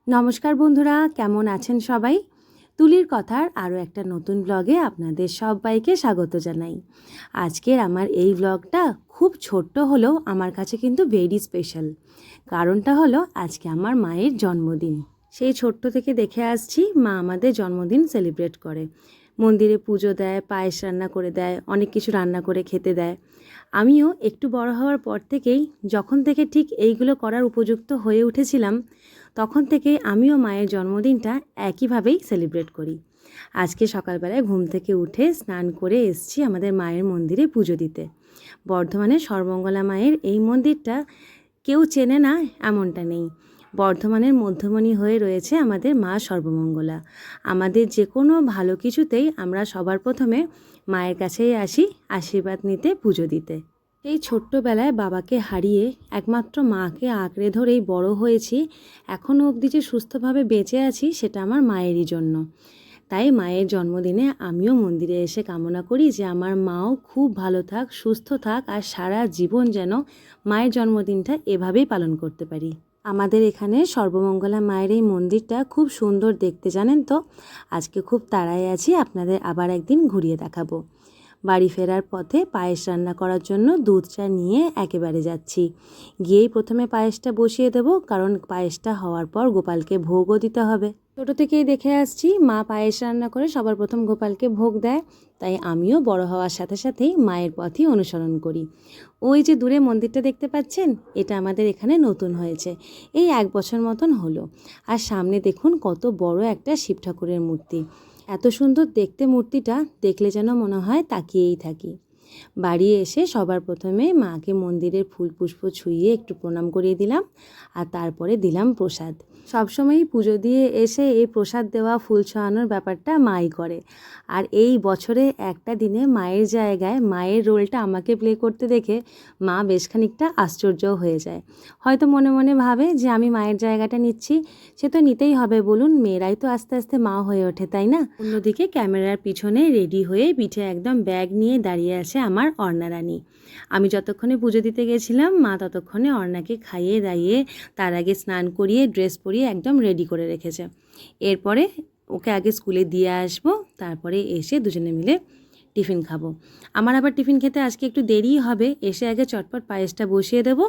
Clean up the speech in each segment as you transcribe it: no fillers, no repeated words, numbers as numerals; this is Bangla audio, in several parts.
নমস্কার বন্ধুরা, কেমন আছেন সবাই? তুলির কথার আরও একটা নতুন ব্লগে আপনাদের সবাইকে স্বাগত জানাই। আজকের আমার এই ব্লগটা খুব ছোট্ট হলেও আমার কাছে কিন্তু ভেরি স্পেশাল। কারণটা হলো আজকে আমার মায়ের জন্মদিন। সেই ছোট্ট থেকে দেখে আসছি মা আমাদের জন্মদিন সেলিব্রেট করে, মন্দিরে পুজো দেয়, পায়েস রান্না করে দেয়, অনেক কিছু রান্না করে খেতে দেয়। আমিও একটু বড় হওয়ার পর থেকেই, যখন থেকে ঠিক এইগুলো করার উপযুক্ত হয়ে উঠেছিলাম, তখন থেকে আমিও মায়ের জন্মদিনটা একইভাবেই সেলিব্রেট করি। আজকে সকালবেলায় ঘুম থেকে উঠে স্নান করে এসেছি আমাদের মায়ের মন্দিরে পুজো দিতে। বর্ধমানের সর্বমঙ্গলা মায়ের এই মন্দিরটা কেউ চেনে না এমনটা নেই। বর্ধমানের মধ্যমণি হয়ে রয়েছে আমাদের মা সর্বমঙ্গলা। আমাদের যে কোনো ভালো কিছুতেই আমরা সবার প্রথমে মায়ের কাছেই আসি আশীর্বাদ নিতে, পুজো দিতে। এই ছোট্টবেলায় বাবাকে হারিয়ে একমাত্র মাকে আঁকড়ে ধরেই বড় হয়েছি। এখনও অবধি যে সুস্থভাবে বেঁচে আছি সেটা আমার মায়েরই জন্য। তাই মায়ের জন্মদিনে আমিও মন্দিরে এসে কামনা করি যে আমার মাও খুব ভালো থাক, সুস্থ থাক, আর সারা জীবন যেন মায়ের জন্মদিনটা এভাবেই পালন করতে পারি। আমাদের এখানে সর্বমঙ্গলা মায়ের এই মন্দিরটা খুব সুন্দর দেখতে, জানেন তো। আজকে খুব তাড়ায় আছি, আপনাদের আবার একদিন ঘুরিয়ে দেখাবো। বাড়ি ফেরার পথে পায়েস রান্না করার জন্য দুধ চা নিয়ে একেবারে যাচ্ছি। গিয়েই প্রথমে পায়েসটা বসিয়ে দেব, কারণ পায়েসটা হওয়ার পর গোপালকে ভোগও দিতে হবে। ছোটো থেকেই দেখে আসছি মা পায়েস রান্না করে সবার প্রথম গোপালকে ভোগ দেয়, তাই আমিও বড় হওয়ার সাথে সাথেই মায়ের পথই অনুসরণ করি। ওই যে দূরে মন্দিরটা দেখতে পাচ্ছেন, এটা আমাদের এখানে নতুন হয়েছে, এই 1 বছর মতন হলো। আর সামনে দেখুন কত বড় একটা শিব ঠাকুরের মূর্তি। এত সুন্দর দেখতে মূর্তিটা, দেখলে যেন মনে হয় তাকিয়েই থাকি। বাড়ি এসে সবার প্রথমে মাকে মন্দিরের ফুল পুষ্প ছুঁয়ে একটু প্রণাম করিয়ে দিলাম, আর তারপরে দিলাম প্রসাদ। সবসময়ই পুজো দিয়ে এসে এই প্রসাদ দেওয়া, ফুল ছোঁয়ানোর ব্যাপারটা মাই করে। আর এই বছরে একটা দিনে মায়ের জায়গায় মায়ের রোলটা আমাকে প্লে করতে দেখে মা বেশ খানিকটা আশ্চর্যও হয়ে যায়। হয়তো মনে মনে ভাবে যে আমি মায়ের জায়গাটা নিচ্ছি, সে তো নিতেই হবে, বলুন, মেয়েরাই তো আস্তে আস্তে মা হয়ে ওঠে, তাই না? অন্যদিকে ক্যামেরার পিছনে রেডি হয়ে পিঠে একদম ব্যাগ নিয়ে দাঁড়িয়ে আছে আমার অর্ণা রানী। আমি যতক্ষণে পুজো দিতে গেছিলাম, মা ততক্ষণে অর্ণাকে খাইয়ে দাইয়ে, তার আগে স্নান করিয়ে ড্রেস পরিয়ে একদম রেডি করে রেখেছে। এরপরে ওকে আগে স্কুলে দিয়ে আসবো, তারপরে এসে দুজনে মিলে টিফিন খাবো। আমার আবার টিফিন খেতে আজকে একটু দেরিই হবে। এসে আগে চটপট পায়েসটা বসিয়ে দেবো।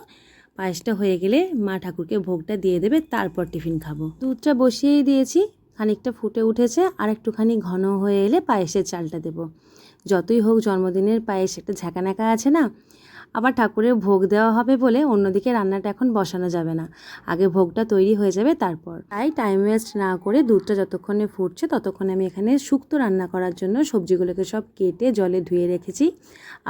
পায়েসটা হয়ে গেলে মা ঠাকুরকে ভোগটা দিয়ে দেবে, তারপর টিফিন খাবো। দুধটা বসিয়েই দিয়েছি, খানিকটা ফুটে উঠেছে, আর একটুখানি ঘন হয়ে এলে পায়েসের চালটা দেবো। যতই হোক জন্মদিনের পায়েস একটা ঝাঁকানাকা আছে না। আবার ঠাকুরের ভোগ দেওয়া হবে বলে অন্যদিকে রান্নাটা এখন বসানো যাবে না, আগে ভোগটা তৈরি হয়ে যাবে তারপর। তাই টাইম ওয়েস্ট না করে দুধটা যতক্ষণে ফুটছে ততক্ষণে আমি এখানে শুক্তো রান্না করার জন্য সবজিগুলোকে সব কেটে জলে ধুয়ে রেখেছি,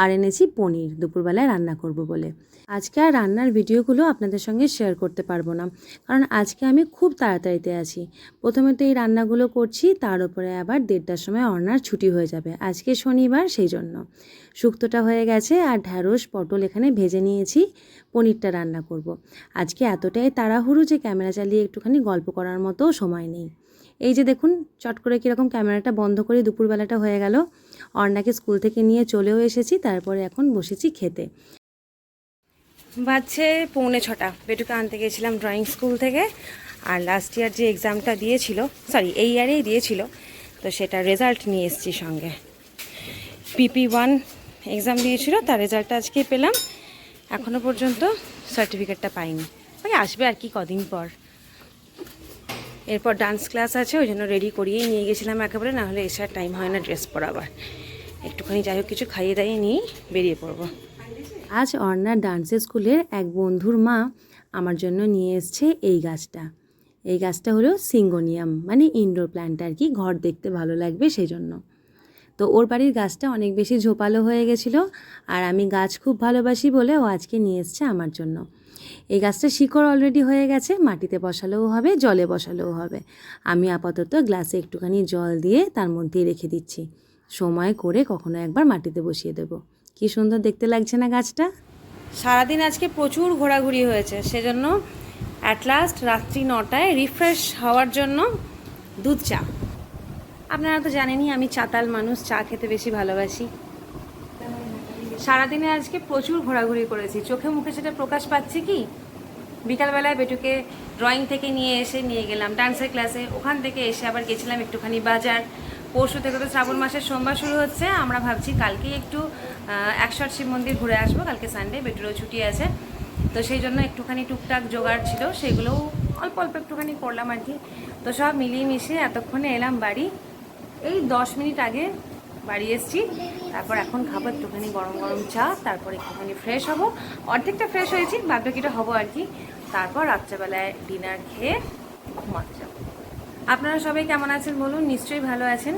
আর এনেছি পনির দুপুরবেলায় রান্না করব বলে। আজকে আর রান্নার ভিডিওগুলো আপনাদের সঙ্গে শেয়ার করতে পারবো না, কারণ আজকে আমি খুব তাড়াতাড়িতে আছি। প্রথমে তো এই রান্নাগুলো করছি, তার উপরে আবার 1:30টার সময় অর্ণার ছুটি হয়ে যাবে, আজকে শনিবার, সেই জন্য। শুক্তোটা হয়ে গেছে, আর ঢ্যাঁড়স পটল এখানে ভেজে নিয়েছি, পনিরটা রান্না করব। আজকে এতটাই তাড়াহুড়ো যে ক্যামেরা চালিয়ে একটুখানি গল্প করার মতো সময় নেই। এই যে দেখুন, চট করে কীরকম ক্যামেরাটা বন্ধ করে দুপুরবেলাটা হয়ে গেল। অর্ণাকে স্কুল থেকে নিয়ে চলেও এসেছি, তারপরে এখন বসেছি খেতে। বাজছে 6:45। বেটুকে আনতে গেছিলাম ড্রয়িং স্কুল থেকে, আর লাস্ট ইয়ার যে এক্সামটা দিয়েছিল, এই ইয়ারেই দিয়েছিল, তো সেটা রেজাল্ট নিয়ে এসেছি সঙ্গে। PP1 এক্সাম দিয়েছিল, তার রেজাল্টটা আজকে পেলাম। এখনও পর্যন্ত সার্টিফিকেটটা পাইনি, আসবে আর কি কদিন পর। এরপর ডান্স ক্লাস আছে, ওই জন্য রেডি করিয়েই নিয়ে গেছিলাম একেবারে, নাহলে এসার টাইম হয় না ড্রেস পরাবার। একটুখানি যাই হোক কিছু খাইয়ে দাইয়ে নিয়ে বেরিয়ে পড়বো। আজ অর্ণার ডান্সের স্কুলের এক বন্ধুর মা আমার জন্য নিয়ে এসছে এই গাছটা। এই গাছটা হলো সিঙ্গোনিয়াম, মানে ইনডোর প্ল্যান্ট আর কি, ঘর দেখতে ভালো লাগবে সেই জন্য। তো ওর বাড়ির গাছটা অনেক বেশি ঝোপালো হয়ে গেছিলো, আর আমি গাছ খুব ভালোবাসি বলে ও আজকে নিয়ে এসছে আমার জন্য। এই গাছটা শিকড় অলরেডি হয়ে গেছে, মাটিতে বসালেও হবে, জলে বসালেও হবে। আমি আপাতত গ্লাসে একটুখানি জল দিয়ে তার মধ্যেই রেখে দিচ্ছি, সময় করে কখনো একবার মাটিতে বসিয়ে দেবো। কি সুন্দর দেখতে লাগছে না গাছটা। সারাদিন আজকে প্রচুর ঘোরাঘুরি হয়েছে, সেজন্য অ্যাট লাস্ট রাত্রি 9টায় রিফ্রেশ হওয়ার জন্য দুধ চা। আপনারা তো জানেনই আমি চাতাল মানুষ, চা খেতে বেশি ভালোবাসি। সারাদিনে আজকে প্রচুর ঘোরাঘুরি করেছি, চোখে মুখে সেটা প্রকাশ পাচ্ছে কি বিকালবেলায় বেটুকে ড্রয়িং থেকে নিয়ে গেলাম ডান্সের ক্লাসে, ওখান থেকে এসে আবার গেছিলাম একটুখানি বাজার। পরশু থেকে তো শ্রাবণ মাসের সোমবার শুরু হচ্ছে, আমরা ভাবছি কালকেই একটু 108 শিব মন্দির ঘুরে আসবো, কালকে সানডে, বেটুরও ছুটি আছে। তো সেই জন্য একটুখানি টুকটাক জোগাড় ছিল, সেগুলোও অল্প অল্প একটুখানি করলাম আর কি। তো সব মিলিয়ে মিশিয়ে এতক্ষণে এলাম বাড়ি, এই 10 মিনিট আগে বাড়ি এসেছি। তারপর এখন খাবো একটুখানি গরম গরম চা, তারপর একটুখানি ফ্রেশ হব, অর্ধেকটা ফ্রেশ হয়েছি, বাদ বাকিটা হবো আর কি। তারপর রাত্রেবেলায় ডিনার খেয়ে ঘুমাতে যাবো। আপনারা সবাই কেমন আছেন বলুন, নিশ্চয়ই ভালো আছেন।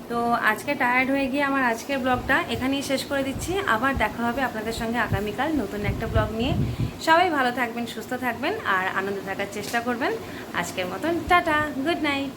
তো আজকে টায়ার্ড হয়ে গিয়ে আমার আজকের ব্লগটা এখানেই শেষ করে দিচ্ছি। আবার দেখা হবে আপনাদের সঙ্গে আগামীকাল নতুন একটা ব্লগ নিয়ে। সবাই ভালো থাকবেন, সুস্থ থাকবেন আর আনন্দে থাকার চেষ্টা করবেন। আজকের মতন টাটা, গুড নাইট।